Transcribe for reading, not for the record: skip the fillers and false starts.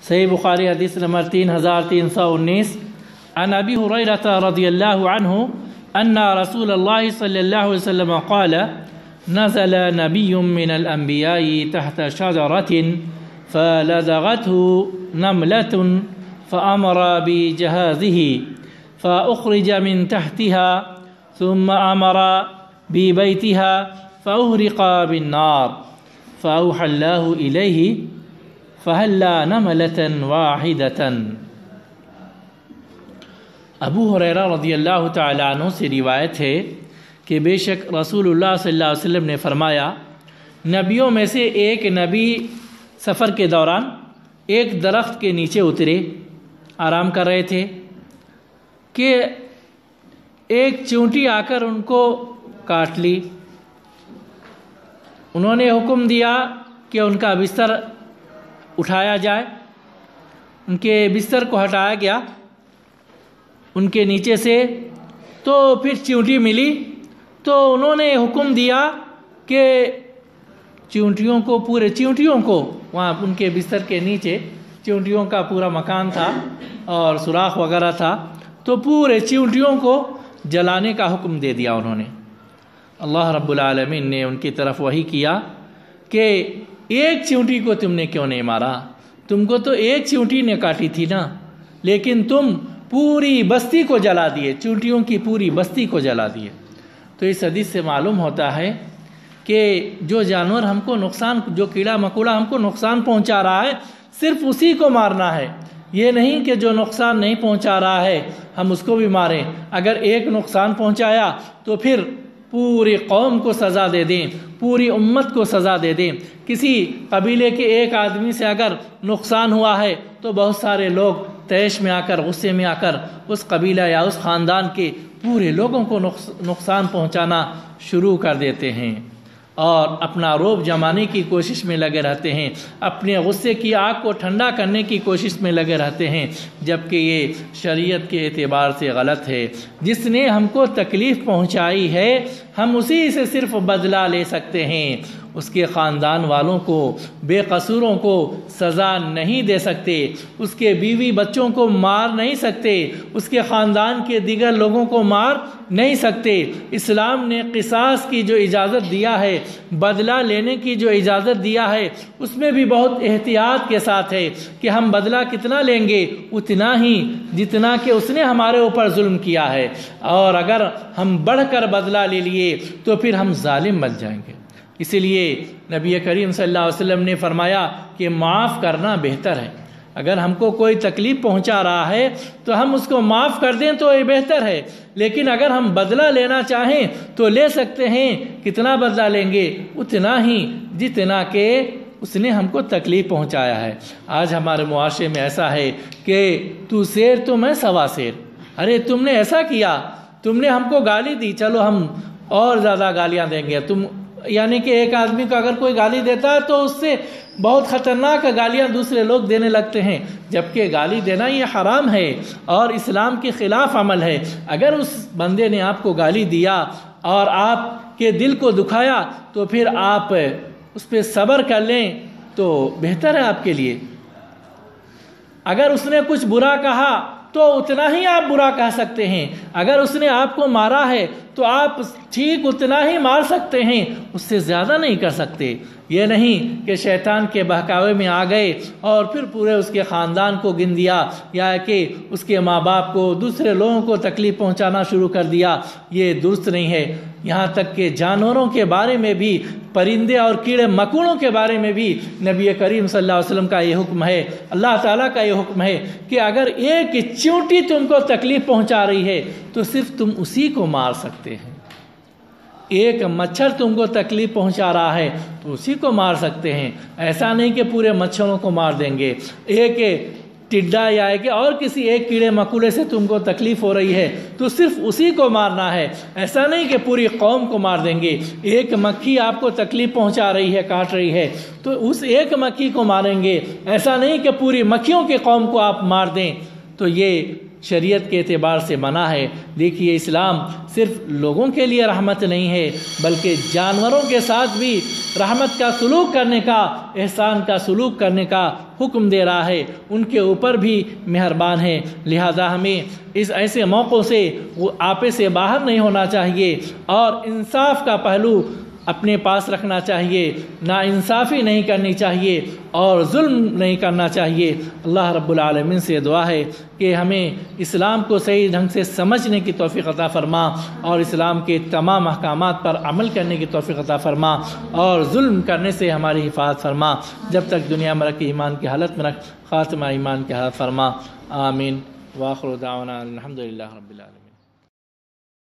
صحیح بخاری حدیث نمبر 3319 عن ابی ہریرہ رضی اللہ عنہ ان رسول اللہ صلی اللہ علیہ وسلم قال نزل نبی من الانبیاء تحت شجرة فلدغته نملة فأمر بجهازه فأخرج من تحتها ثم أمر ببيتها فأهرق بالنار فأوحى الله إليه فهلا نملة واحدة۔ ابو ہریرہ رضی اللہ تعالیٰ عنہ سے روایت ہے کہ بے شک رسول اللہ صلی اللہ علیہ وسلم نے فرمایا، نبیوں میں سے ایک نبی سفر کے دوران ایک درخت کے نیچے اترے، آرام کر رہے تھے کہ ایک چونٹی آ کر ان کو کاٹ لی۔ انہوں نے حکم دیا کہ ان کا بستر اٹھایا جائے، ان کے بستر کو ہٹایا گیا ان کے نیچے سے، تو پھر چونٹی ملی تو انہوں نے حکم دیا کہ چونٹیوں کو، پورے چونٹیوں کو، وہاں ان کے بستر کے نیچے چونٹیوں کا پورا مکان تھا اور سوراخ وغیرہ تھا، تو پورے چونٹیوں کو جلانے کا حکم دے دیا انہوں نے۔ اللہ رب العالمین نے ان کی طرف وحی کیا کہ ایک چونٹی کو تم نے کیوں نہیں مارا؟ تم کو تو ایک چونٹی نے کاٹی تھی نا، لیکن تم پوری بستی کو جلا دیے، چونٹیوں کی پوری بستی کو جلا دیے۔ تو اس حدیث سے معلوم ہوتا ہے کہ جو جانور ہم کو نقصان، جو کیڑا مکوڑا ہم کو نقصان پہنچا رہا ہے، صرف اسی کو مارنا ہے، یہ نہیں کہ جو نقصان نہیں پہنچا رہا ہے ہم اس کو بھی ماریں۔ اگر ایک نقصان پہنچایا تو پھر پوری قوم کو سزا دے دیں، پوری امت کو سزا دے دیں۔ کسی قبیلے کے ایک آدمی سے اگر نقصان ہوا ہے تو بہت سارے لوگ تیش میں آ کر، غصے میں آ کر اس قبیلہ یا اس خاندان کے پورے لوگوں کو نقصان پہنچانا شروع کر دیتے ہیں اور اپنا روب جمانے کی کوشش میں لگے رہتے ہیں، اپنے غصے کی آگ کو ٹھنڈا کرنے کی کوشش میں لگے رہتے ہیں، جبکہ یہ شریعت کے اعتبار سے غلط ہے۔ جس نے ہم کو تکلیف پہنچائی ہے ہم اسی سے صرف بدلہ لے سکتے ہیں، اس کے خاندان والوں کو، بے قصوروں کو سزا نہیں دے سکتے، اس کے بیوی بچوں کو مار نہیں سکتے، اس کے خاندان کے دیگر لوگوں کو مار نہیں سکتے۔ اسلام نے قصاص کی جو اجازت دیا ہے، بدلہ لینے کی جو اجازت دیا ہے، اس میں بھی بہت احتیاط کے ساتھ ہے کہ ہم بدلہ کتنا لیں گے؟ اتنا ہی جتنا کہ اس نے ہمارے اوپر ظلم کیا ہے، اور اگر ہم بڑھ کر بدلہ لے لیے تو پھر ہم ظالم بن جائیں گے۔ اسی لیے نبی کریم صلی اللہ علیہ وسلم نے فرمایا کہ معاف کرنا بہتر ہے۔ اگر ہم کو کوئی تکلیف پہنچا رہا ہے تو ہم اس کو معاف کر دیں تو یہ بہتر ہے، لیکن اگر ہم بدلہ لینا چاہیں تو لے سکتے ہیں۔ کتنا بدلہ لیں گے؟ اتنا ہی جتنا کہ اس نے ہم کو تکلیف پہنچایا ہے۔ آج ہمارے معاشرے میں ایسا ہے کہ تو شیر تو میں سوا شیر، ارے تم نے ایسا کیا، تم نے ہم کو گالی دی، چلو ہم اور زیادہ گالیاں دیں گے۔ تم یعنی کہ ایک آدمی کو اگر کوئی گالی دیتا ہے تو اس سے بہت خطرناک گالیاں دوسرے لوگ دینے لگتے ہیں، جبکہ گالی دینا یہ حرام ہے اور اسلام کے خلاف عمل ہے۔ اگر اس بندے نے آپ کو گالی دیا اور آپ کے دل کو دکھایا تو پھر آپ اس پہ صبر کر لیں تو بہتر ہے آپ کے لیے۔ اگر اس نے کچھ برا کہا تو اتنا ہی آپ برا کہہ سکتے ہیں، اگر اس نے آپ کو مارا ہے تو آپ ٹھیک اتنا ہی مار سکتے ہیں، اس سے زیادہ نہیں کر سکتے۔ یہ نہیں کہ شیطان کے بہکاوے میں آ گئے اور پھر پورے اس کے خاندان کو گن دیا، یا کہ اس کے ماں باپ کو، دوسرے لوگوں کو تکلیف پہنچانا شروع کر دیا، یہ درست نہیں ہے۔ یہاں تک کہ جانوروں کے بارے میں بھی، پرندے اور کیڑے مکوڑوں کے بارے میں بھی نبی کریم صلی اللہ علیہ وسلم کا یہ حکم ہے، اللہ تعالیٰ کا یہ حکم ہے کہ اگر ایک چیونٹی تم کو تکلیف پہنچا رہی ہے تو صرف تم اسی کو مار سکتے ہیں۔ ایک مچھر تم کو تکلیف پہنچا رہا ہے تو اسی کو مار سکتے ہیں، ایسا نہیں کہ پورے مچھروں کو مار دیں گے۔ ایک ٹڈا یا کہ اور کسی ایک کیڑے مکوڑے سے تم کو تکلیف ہو رہی ہے تو صرف اسی کو مارنا ہے، ایسا نہیں کہ پوری قوم کو مار دیں گے۔ ایک مکھی آپ کو تکلیف پہنچا رہی ہے، کاٹ رہی ہے تو اس ایک مکھی کو ماریں گے، ایسا نہیں کہ پوری مکھیوں کی قوم کو آپ مار دیں۔ تو یہ شریعت کے اعتبار سے بنا ہے۔ دیکھیے اسلام صرف لوگوں کے لیے رحمت نہیں ہے بلکہ جانوروں کے ساتھ بھی رحمت کا سلوک کرنے کا، احسان کا سلوک کرنے کا حکم دے رہا ہے، ان کے اوپر بھی مہربان ہے۔ لہذا ہمیں اس ایسے موقعوں سے وہ آپے سے باہر نہیں ہونا چاہیے اور انصاف کا پہلو اپنے پاس رکھنا چاہیے، ناانصافی نہیں کرنی چاہیے اور ظلم نہیں کرنا چاہیے۔ اللہ رب العالمین سے دعا ہے کہ ہمیں اسلام کو صحیح ڈھنگ سے سمجھنے کی توفیق عطا فرما اور اسلام کے تمام احکامات پر عمل کرنے کی توفیق عطا فرما اور ظلم کرنے سے ہماری حفاظت فرما، جب تک دنیا میں رکھ ایمان کی حالت میں رکھ، خاتمہ ایمان کی حالت فرما۔ آمین۔ وآخر دعوانا الحمدللہ رب العالمین۔